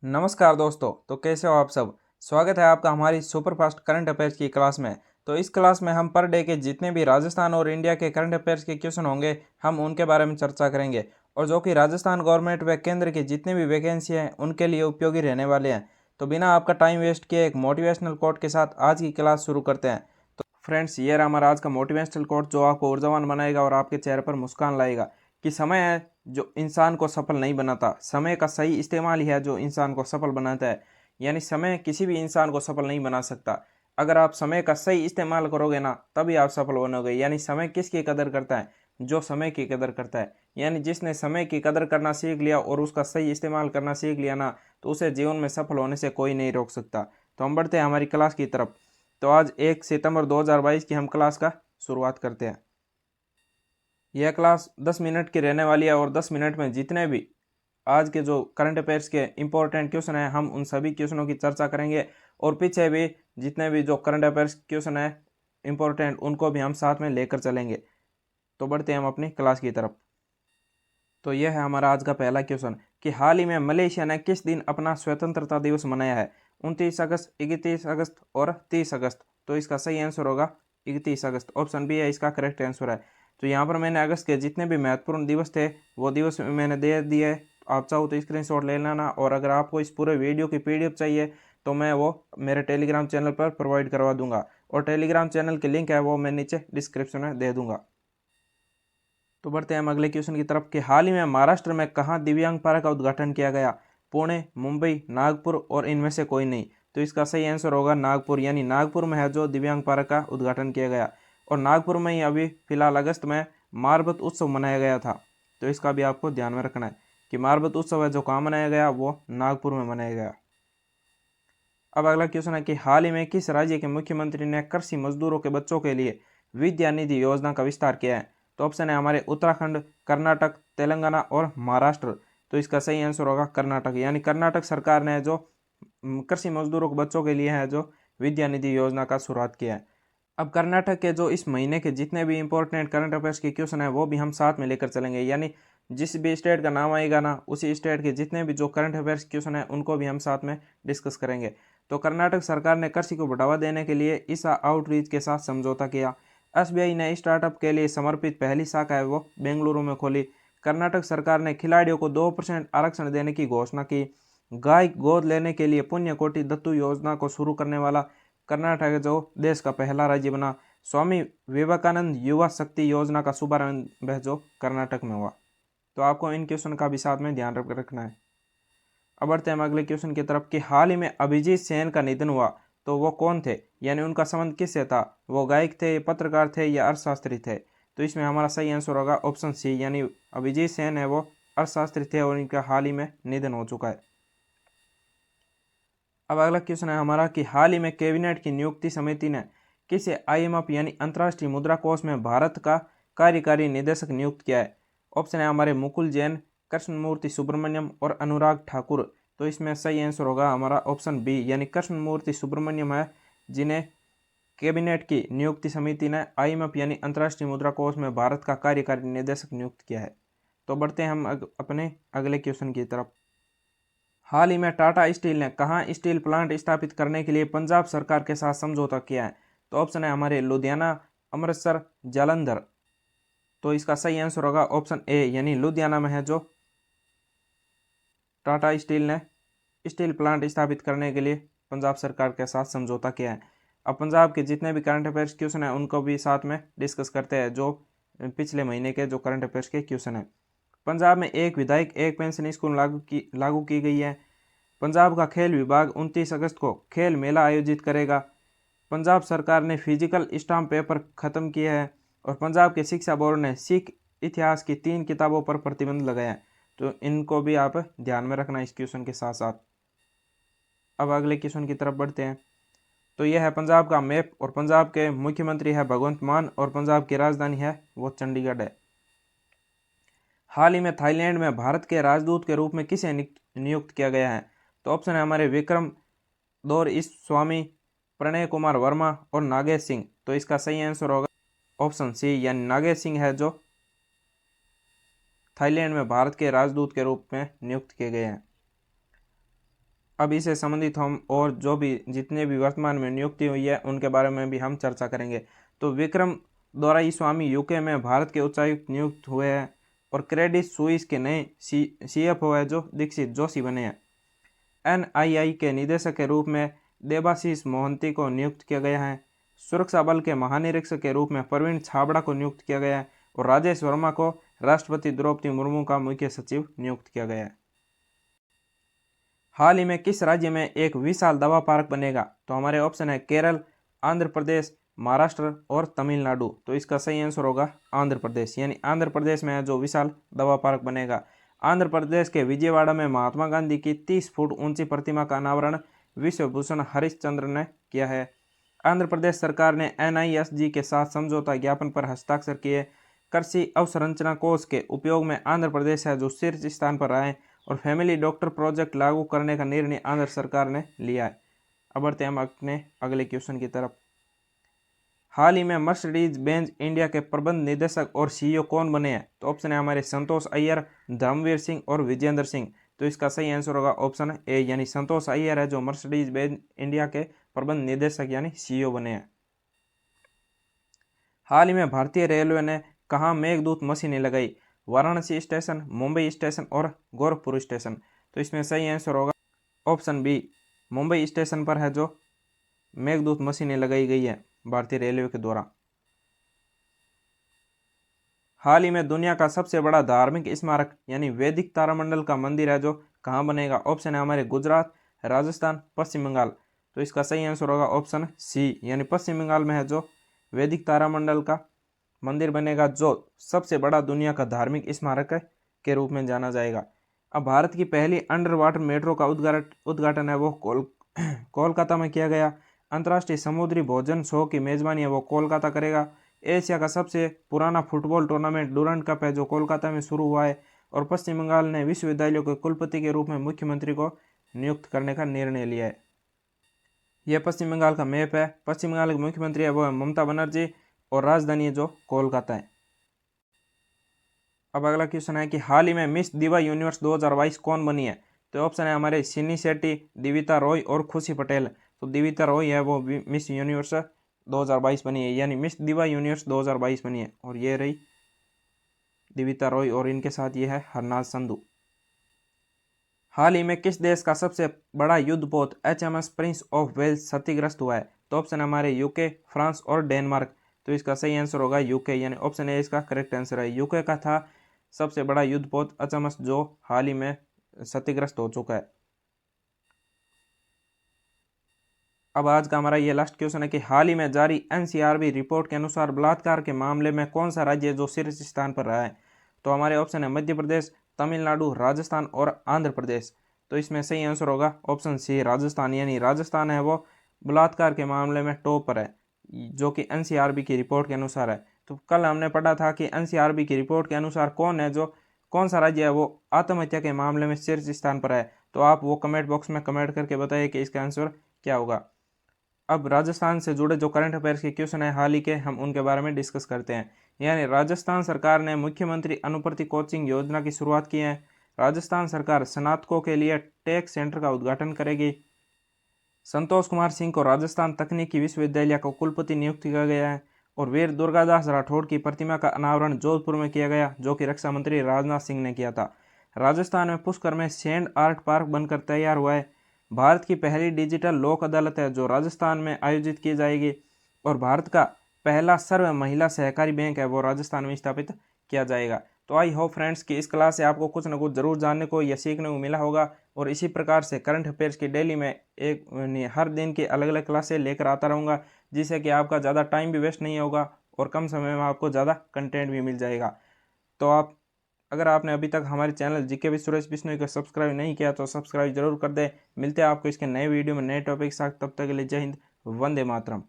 नमस्कार दोस्तों। तो कैसे हो आप सब। स्वागत है आपका हमारी सुपरफास्ट करंट अफेयर्स की क्लास में। तो इस क्लास में हम पर डे के जितने भी राजस्थान और इंडिया के करंट अफेयर्स के क्वेश्चन होंगे हम उनके बारे में चर्चा करेंगे, और जो कि राजस्थान गवर्नमेंट व केंद्र की जितनी भी वैकेंसी हैं उनके लिए उपयोगी रहने वाले हैं। तो बिना आपका टाइम वेस्ट किए एक मोटिवेशनल कोट के साथ आज की क्लास शुरू करते हैं। तो फ्रेंड्स, ये रहा हमारा आज का मोटिवेशनल कोट जो आपको ऊर्जावान बनाएगा और आपके चेहरे पर मुस्कान लाएगा कि समय है जो इंसान को सफल नहीं बनाता, समय का सही इस्तेमाल ही है जो इंसान को सफल बनाता है। यानी समय किसी भी इंसान को सफल नहीं बना सकता। अगर आप समय का सही इस्तेमाल करोगे ना तभी आप सफल बनोगे। यानी समय किसकी कदर करता है? जो समय की कदर करता है। यानी जिसने समय की कदर करना सीख लिया और उसका सही इस्तेमाल करना सीख लिया ना, तो उसे जीवन में सफल होने से कोई नहीं रोक सकता। तो हम बढ़ते हैं हमारी क्लास की तरफ। तो आज 1 सितंबर 2022 की हम क्लास का शुरुआत करते हैं। यह क्लास 10 मिनट की रहने वाली है और 10 मिनट में जितने भी आज के जो करंट अफेयर्स के इंपॉर्टेंट क्वेश्चन हैं हम उन सभी क्वेश्चनों की चर्चा करेंगे, और पीछे भी जितने भी जो करंट अफेयर्स क्वेश्चन है इंपॉर्टेंट उनको भी हम साथ में लेकर चलेंगे। तो बढ़ते हैं हम अपनी क्लास की तरफ। तो यह है हमारा आज का पहला क्वेश्चन कि हाल ही में मलेशिया ने किस दिन अपना स्वतंत्रता दिवस मनाया है? 29 अगस्त, 31 अगस्त और 30 अगस्त। तो इसका सही आंसर होगा 31 अगस्त। ऑप्शन बी है इसका करेक्ट आंसर है। तो यहाँ पर मैंने अगस्त के जितने भी महत्वपूर्ण दिवस थे वो दिवस मैंने दे दिए है। आप चाहो तो स्क्रीनशॉट ले लेना, और अगर आपको इस पूरे वीडियो की पीडीएफ चाहिए तो मैं वो मेरे टेलीग्राम चैनल पर प्रोवाइड करवा दूंगा, और टेलीग्राम चैनल की लिंक है वो मैं नीचे डिस्क्रिप्शन में दे दूंगा। तो बढ़ते हैं हम अगले क्वेश्चन की तरफ कि हाल ही में महाराष्ट्र में कहाँ दिव्यांग पार्क का उद्घाटन किया गया? पुणे, मुंबई, नागपुर और इनमें से कोई नहीं। तो इसका सही आंसर होगा नागपुर। यानी नागपुर में है जो दिव्यांग पार्क का उद्घाटन किया गया, और नागपुर में ही अभी फिलहाल अगस्त में मारबत उत्सव मनाया गया था। तो इसका भी आपको ध्यान में रखना है कि मारबत उत्सव है जो कहाँ मनाया गया, वो नागपुर में मनाया गया। अब अगला क्वेश्चन है कि हाल ही में किस राज्य के मुख्यमंत्री ने कृषि मजदूरों के बच्चों के लिए विद्या निधि योजना का विस्तार किया है? तो ऑप्शन है हमारे उत्तराखंड, कर्नाटक, तेलंगाना और महाराष्ट्र। तो इसका सही आंसर होगा कर्नाटक। यानी कर्नाटक सरकार ने जो कृषि मजदूरों के बच्चों के लिए है जो विद्या निधि योजना का शुरुआत किया है। अब कर्नाटक के जो इस महीने के जितने भी इंपॉर्टेंट करंट अफेयर्स के क्वेश्चन है वो भी हम साथ में लेकर चलेंगे। यानी जिस भी स्टेट का नाम आएगा ना उसी स्टेट के जितने भी जो करंट अफेयर्स क्वेश्चन है उनको भी हम साथ में डिस्कस करेंगे। तो कर्नाटक सरकार ने कृषि को बढ़ावा देने के लिए ईसा आउटरीच के साथ समझौता किया। एसबीआई ने स्टार्टअप के लिए समर्पित पहली शाखा है वो बेंगलुरु में खोली। कर्नाटक सरकार ने खिलाड़ियों को 2% आरक्षण देने की घोषणा की। गाय गोद लेने के लिए पुण्यकोटि दत्तू योजना को शुरू करने वाला कर्नाटक जो देश का पहला राज्य बना। स्वामी विवेकानंद युवा शक्ति योजना का शुभारंभ जो कर्नाटक में हुआ। तो आपको इन क्वेश्चन का भी साथ में ध्यान रखना है। अब बढ़ते हैं हम अगले क्वेश्चन की तरफ कि हाल ही में अभिजीत सेन का निधन हुआ, तो वो कौन थे? यानी उनका संबंध किससे था? वो गायक थे, पत्रकार थे या अर्थशास्त्री थे? तो इसमें हमारा सही आंसर होगा ऑप्शन सी। यानी अभिजीत सेन है वो अर्थशास्त्री थे और इनका हाल ही में निधन हो चुका है। अब अगला क्वेश्चन है हमारा कि हाल ही में कैबिनेट की नियुक्ति समिति ने किसे आईएमएफ यानी अंतर्राष्ट्रीय मुद्रा कोष में भारत का कार्यकारी निदेशक नियुक्त किया है? ऑप्शन है हमारे मुकुल जैन, कृष्णमूर्ति सुब्रमण्यम और अनुराग ठाकुर। तो इसमें सही आंसर होगा हमारा ऑप्शन बी। यानी कृष्णमूर्ति सुब्रमण्यम है जिन्हें कैबिनेट की नियुक्ति समिति ने आईएमएफ यानी अंतर्राष्ट्रीय मुद्रा कोष में भारत का कार्यकारी निदेशक नियुक्त किया है। तो बढ़ते हैं हम अपने अगले क्वेश्चन की तरफ। हाल ही में टाटा स्टील ने कहाँ स्टील प्लांट स्थापित करने के लिए पंजाब सरकार के साथ समझौता किया है? तो ऑप्शन है हमारे लुधियाना, अमृतसर, जालंधर। तो इसका सही आंसर होगा ऑप्शन ए। यानी लुधियाना में है जो टाटा स्टील ने स्टील प्लांट स्थापित करने के लिए पंजाब सरकार के साथ समझौता किया है। अब पंजाब के जितने भी करंट अफेयर्स क्वेश्चन है उनको भी साथ में डिस्कस करते हैं जो पिछले महीने के जो करंट अफेयर्स के क्वेश्चन है। पंजाब में एक विधायक एक पेंशन स्कीम लागू की गई है। पंजाब का खेल विभाग 29 अगस्त को खेल मेला आयोजित करेगा। पंजाब सरकार ने फिजिकल स्टाम्प पेपर खत्म किए हैं, और पंजाब के शिक्षा बोर्ड ने सिख इतिहास की 3 किताबों पर प्रतिबंध लगाया है। तो इनको भी आप ध्यान में रखना इस क्वेश्चन के साथ साथ। अब अगले क्वेश्चन की तरफ बढ़ते हैं। तो यह है पंजाब का मैप, और पंजाब के मुख्यमंत्री है भगवंत मान, और पंजाब की राजधानी है वो चंडीगढ़ है। हाल ही में थाईलैंड में भारत के राजदूत के रूप में किसे नियुक्त किया गया है? तो ऑप्शन है हमारे विक्रम दौर इस स्वामी, प्रणय कुमार वर्मा और नागेश सिंह। तो इसका सही आंसर होगा ऑप्शन सी। यानी नागेश सिंह है जो थाईलैंड में भारत के राजदूत के रूप में नियुक्त किए गए हैं। अब इससे संबंधित हम और जो भी जितने भी वर्तमान में नियुक्ति हुई है उनके बारे में भी हम चर्चा करेंगे। तो विक्रम दोराईस्वामी यूके में भारत के उच्चायुक्त नियुक्त हुए हैं और क्रेडिट सुइस के नए सीएफओ है जो दीक्षित जोशी बने हैं। एनआईआई के निदेशक के रूप में देबाशीष मोहंती को नियुक्त किया गया है। सुरक्षा बल के महानिरीक्षक के रूप में प्रवीण छाबड़ा को नियुक्त किया गया है और राजेश वर्मा को राष्ट्रपति द्रौपदी मुर्मू का मुख्य सचिव नियुक्त किया गया है। हाल ही में किस राज्य में एक विशाल दवा पार्क बनेगा? तो हमारे ऑप्शन है केरल, आंध्र प्रदेश, महाराष्ट्र और तमिलनाडु। तो इसका सही आंसर होगा आंध्र प्रदेश, यानी आंध्र प्रदेश में है जो विशाल दवा पार्क बनेगा। आंध्र प्रदेश के विजयवाड़ा में महात्मा गांधी की 30 फुट ऊंची प्रतिमा का अनावरण विश्वभूषण हरिश्चंद्र ने किया है। आंध्र प्रदेश सरकार ने एनआईएसजी के साथ समझौता ज्ञापन पर हस्ताक्षर किए। कृषि अवसंरचना कोष के उपयोग में आंध्र प्रदेश है जो शीर्ष स्थान पर रहा है और फैमिली डॉक्टर प्रोजेक्ट लागू करने का निर्णय आंध्र सरकार ने लिया है। अब बढ़ते हैं हम अपने अगले क्वेश्चन की तरफ। हाल ही में मर्सिडीज बेंज इंडिया के प्रबंध निदेशक और सीईओ कौन बने हैं? तो ऑप्शन है हमारे संतोष अय्यर, धर्मवीर सिंह और विजेंद्र सिंह। तो इसका सही आंसर होगा ऑप्शन ए, यानी संतोष अय्यर है जो मर्सिडीज बेंज इंडिया के प्रबंध निदेशक यानी सीईओ बने हैं। हाल ही में भारतीय रेलवे ने कहाँ मेघदूत मशीनें लगाई? वाराणसी स्टेशन, मुंबई स्टेशन और गोरखपुर स्टेशन। तो इसमें सही आंसर होगा ऑप्शन बी, मुंबई स्टेशन पर है जो मेघदूत मशीनें लगाई गई है भारतीय रेलवे के द्वारा। हाल ही में दुनिया का सबसे बड़ा धार्मिक स्मारक यानी वैदिक तारामंडल का मंदिर है जो कहाँ बनेगा? ऑप्शन है हमारे गुजरात, राजस्थान, पश्चिम बंगाल। तो इसका सही आंसर होगा ऑप्शन सी, यानी पश्चिम बंगाल में है जो वैदिक तारामंडल का मंदिर बनेगा जो सबसे बड़ा दुनिया का धार्मिक स्मारक के रूप में जाना जाएगा। अब भारत की पहली अंडर वाटर मेट्रो का उद्घाटन है वो कोलकाता में किया गया। अंतर्राष्ट्रीय समुद्री भोजन शो की मेजबानी है वो कोलकाता करेगा। एशिया का सबसे पुराना फुटबॉल टूर्नामेंट डुरंड कप है जो कोलकाता में शुरू हुआ है। और पश्चिम बंगाल ने विश्वविद्यालयों के कुलपति के रूप में मुख्यमंत्री को नियुक्त करने का निर्णय लिया है। यह पश्चिम बंगाल का मैप है। पश्चिम बंगाल के मुख्यमंत्री है वो है ममता बनर्जी और राजधानी है जो कोलकाता है। अब अगला क्वेश्चन है कि हाल ही में मिस दिवा यूनिवर्स 2022 कौन बनी है? तो ऑप्शन है हमारे सिनी शेट्टी, दिविता रॉय और खुशी पटेल। तो दिविता रॉय है वो मिस यूनिवर्स 2022 बनी है, यानी मिस दिवा यूनिवर्स 2022 बनी है। और ये रही दिविता रॉय और इनके साथ ये है हरनाज संधू। हाल ही में किस देश का सबसे बड़ा युद्धपोत HMS प्रिंस ऑफ वेल्स क्षतिग्रस्त हुआ है? तो ऑप्शन है हमारे यूके, फ्रांस और डेनमार्क। तो इसका सही आंसर होगा यूके, यानी ऑप्शन ए इसका करेक्ट आंसर है। यूके का था सबसे बड़ा युद्धपोत HMS जो हाल ही में क्षतिग्रस्त हो चुका है। अब आज का हमारा ये लास्ट क्वेश्चन है कि हाल ही में जारी NCRB रिपोर्ट के अनुसार बलात्कार के मामले में कौन सा राज्य जो शीर्ष स्थान पर रहा है? तो हमारे ऑप्शन है मध्य प्रदेश, तमिलनाडु, राजस्थान और आंध्र प्रदेश। तो इसमें सही आंसर होगा ऑप्शन सी, राजस्थान, यानी राजस्थान है वो बलात्कार के मामले में टॉप पर है जो कि NCRB की रिपोर्ट के अनुसार है। तो कल हमने पढ़ा था कि NCRB की रिपोर्ट के अनुसार कौन सा राज्य है वो आत्महत्या के मामले में शीर्ष स्थान पर है। तो आप वो कमेंट बॉक्स में कमेंट करके बताइए कि इसका आंसर क्या होगा। अब राजस्थान से जुड़े जो करंट अफेयर्स के क्वेश्चन है हाल ही के, हम उनके बारे में डिस्कस करते हैं। यानी राजस्थान सरकार ने मुख्यमंत्री अनुप्रति कोचिंग योजना की शुरुआत की है। राजस्थान सरकार स्नातकों के लिए टेक सेंटर का उद्घाटन करेगी। संतोष कुमार सिंह को राजस्थान तकनीकी विश्वविद्यालय का कुलपति नियुक्त किया गया है। और वीर दुर्गादास राठौड़ की प्रतिमा का अनावरण जोधपुर में किया गया जो कि रक्षा मंत्री राजनाथ सिंह ने किया था। राजस्थान में पुष्कर में सैंड आर्ट पार्क बनकर तैयार हुआ है। भारत की पहली डिजिटल लोक अदालत है जो राजस्थान में आयोजित की जाएगी। और भारत का पहला सर्व महिला सहकारी बैंक है वो राजस्थान में स्थापित किया जाएगा। तो आई होप फ्रेंड्स कि इस क्लास से आपको कुछ ना कुछ जरूर जानने को या सीखने को मिला होगा। और इसी प्रकार से करंट अफेयर्स की डेली में हर दिन की अलग अलग क्लासें लेकर आता रहूँगा जिससे कि आपका ज़्यादा टाइम भी वेस्ट नहीं होगा और कम समय में आपको ज़्यादा कंटेंट भी मिल जाएगा। तो अगर आपने अभी तक हमारे channel GK with Suresh Bishnoi को सब्सक्राइब नहीं किया तो सब्सक्राइब जरूर कर दें। मिलते हैं आपको इसके नए वीडियो में नए टॉपिक के साथ, तब तक के लिए जय हिंद, वंदे मातरम।